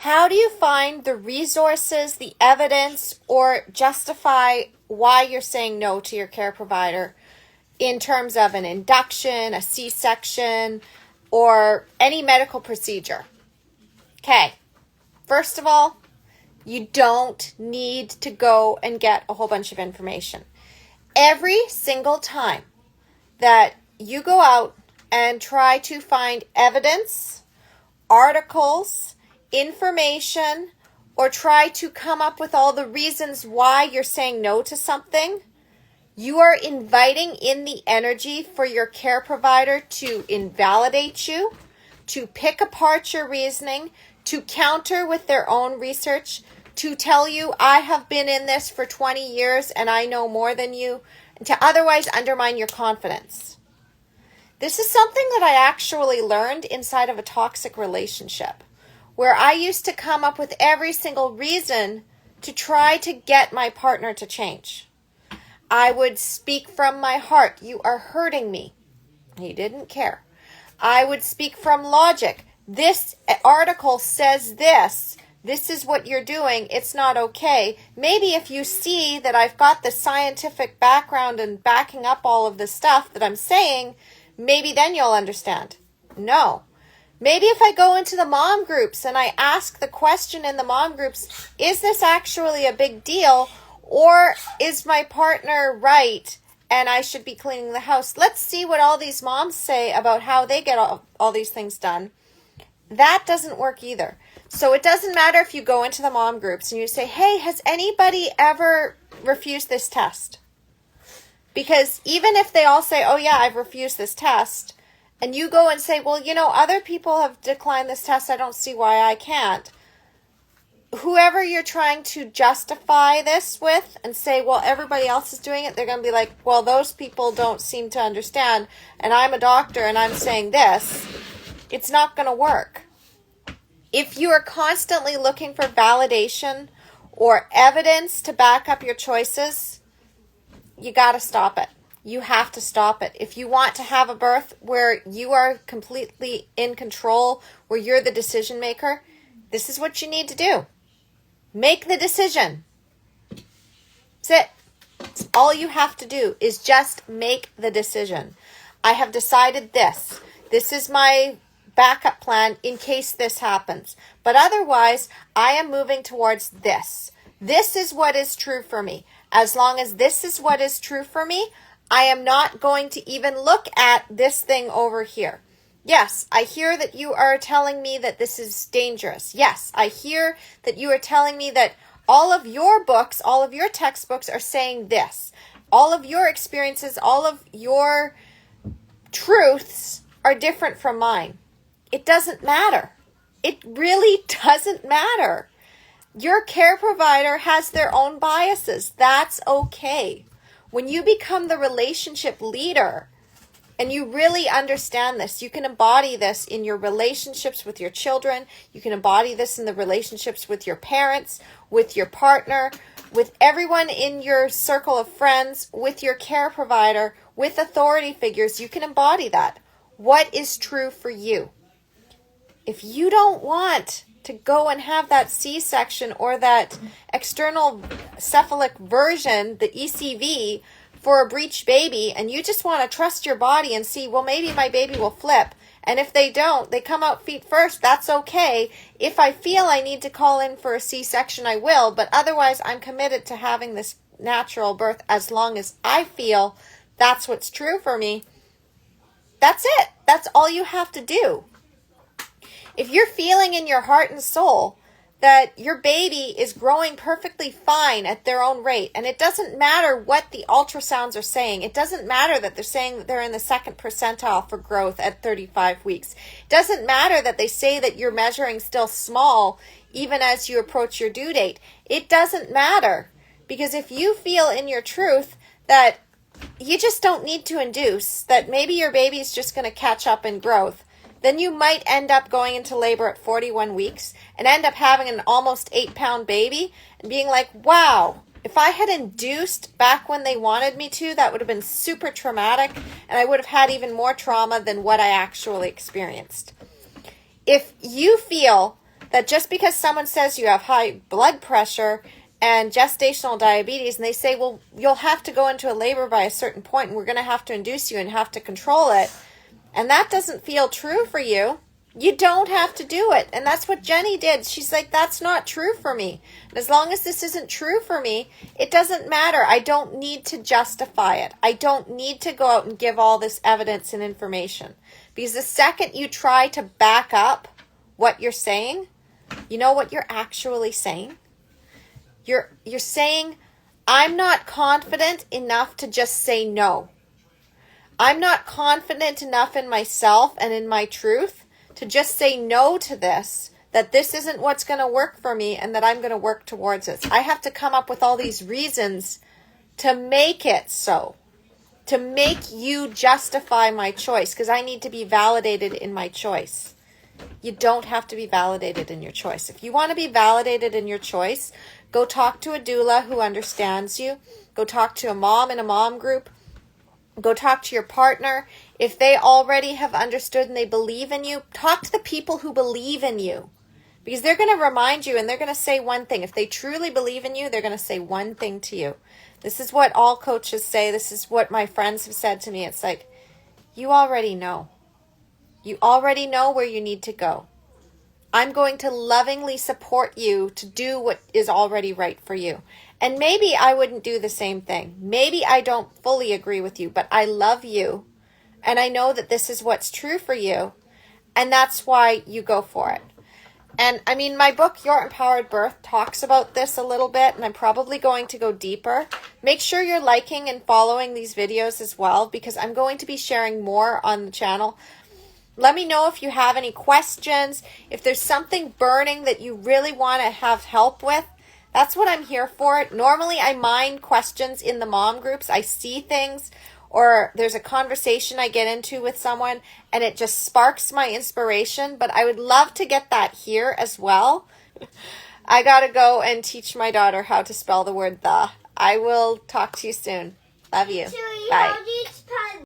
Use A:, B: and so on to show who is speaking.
A: How do you find the resources, the evidence, or justify why you're saying no to your care provider in terms of an induction, a C-section, or any medical procedure? Okay, first of all, you don't need to go and get a whole bunch of information. Every single time that you go out and try to find evidence, articles, information, or try to come up with all the reasons why you're saying no to something, you are inviting in the energy for your care provider to invalidate you, to pick apart your reasoning, to counter with their own research, to tell you, I have been in this for 20 years and I know more than you, and to otherwise undermine your confidence. This is something that I actually learned inside of a toxic relationship, where I used to come up with every single reason to try to get my partner to change. I would speak from my heart. You are hurting me. He didn't care. I would speak from logic. This article says this. This is what you're doing. It's not okay. Maybe if you see that I've got the scientific background and backing up all of the stuff that I'm saying, maybe then you'll understand. No. Maybe if I go into the mom groups and I ask the question in the mom groups, is this actually a big deal? Or is my partner right and I should be cleaning the house? Let's see what all these moms say about how they get all these things done. That doesn't work either. So it doesn't matter if you go into the mom groups and you say, hey, has anybody ever refused this test? Because even if they all say, oh yeah, I've refused this test, and you go and say, well, other people have declined this test, I don't see why I can't. Whoever you're trying to justify this with and say, well, everybody else is doing it, they're going to be like, well, those people don't seem to understand, and I'm a doctor and I'm saying this. It's not going to work. If you are constantly looking for validation or evidence to back up your choices, you got to stop it. You have to stop it. If you want to have a birth where you are completely in control, where you're the decision maker, this is what you need to do. Make the decision. That's it. That's all you have to do is just make the decision. I have decided this. This is my backup plan in case this happens. But otherwise, I am moving towards this. This is what is true for me. As long as this is what is true for me, I am not going to even look at this thing over here. Yes, I hear that you are telling me that this is dangerous. Yes, I hear that you are telling me that all of your books, all of your textbooks are saying this. All of your experiences, all of your truths are different from mine. It doesn't matter. It really doesn't matter. Your care provider has their own biases. That's okay. When you become the relationship leader and you really understand this, you can embody this in your relationships with your children. You can embody this in the relationships with your parents, with your partner, with everyone in your circle of friends, with your care provider, with authority figures. You can embody that. What is true for you? If you don't want to go and have that C-section or that external cephalic version, the ECV, for a breech baby, and you just want to trust your body and see, well, maybe my baby will flip. And if they don't, they come out feet first, that's okay. If I feel I need to call in for a C-section, I will. But otherwise, I'm committed to having this natural birth as long as I feel that's what's true for me. That's it. That's all you have to do. If you're feeling in your heart and soul that your baby is growing perfectly fine at their own rate, and it doesn't matter what the ultrasounds are saying, it doesn't matter that they're saying that they're in the second percentile for growth at 35 weeks. It doesn't matter that they say that you're measuring still small even as you approach your due date. It doesn't matter, because if you feel in your truth that you just don't need to induce, that maybe your baby is just going to catch up in growth, then you might end up going into labor at 41 weeks and end up having an almost 8-pound baby and being like, wow, if I had induced back when they wanted me to, that would have been super traumatic and I would have had even more trauma than what I actually experienced. If you feel that just because someone says you have high blood pressure and gestational diabetes, and they say, well, you'll have to go into a labor by a certain point, and we're going to have to induce you and have to control it, and that doesn't feel true for you, you don't have to do it. And that's what Jenny did. She's like, that's not true for me. And as long as this isn't true for me, it doesn't matter. I don't need to justify it. I don't need to go out and give all this evidence and information. Because the second you try to back up what you're saying, you know what you're actually saying? You're saying, I'm not confident enough to just say no. I'm not confident enough in myself and in my truth to just say no to this, that this isn't what's going to work for me and that I'm going to work towards it. I have to come up with all these reasons to make it so, to make you justify my choice, because I need to be validated in my choice. You don't have to be validated in your choice. If you want to be validated in your choice, go talk to a doula who understands you. Go talk to a mom in a mom group. Go talk to your partner. If they already have understood and they believe in you, talk to the people who believe in you. Because they're going to remind you and they're going to say one thing. If they truly believe in you, they're going to say one thing to you. This is what all coaches say. This is what my friends have said to me. It's like, you already know. You already know where you need to go. I'm going to lovingly support you to do what is already right for you. And maybe I wouldn't do the same thing. Maybe I don't fully agree with you, but I love you. And I know that this is what's true for you. And that's why you go for it. And I mean, my book, Your Empowered Birth, talks about this a little bit, and I'm probably going to go deeper. Make sure you're liking and following these videos as well, because I'm going to be sharing more on the channel. Let me know if you have any questions, if there's something burning that you really want to have help with. That's what I'm here for. Normally, I mind questions in the mom groups. I see things, or there's a conversation I get into with someone, and it just sparks my inspiration. But I would love to get that here as well. I got to go and teach my daughter how to spell the word the. I will talk to you soon. Love you. Bye.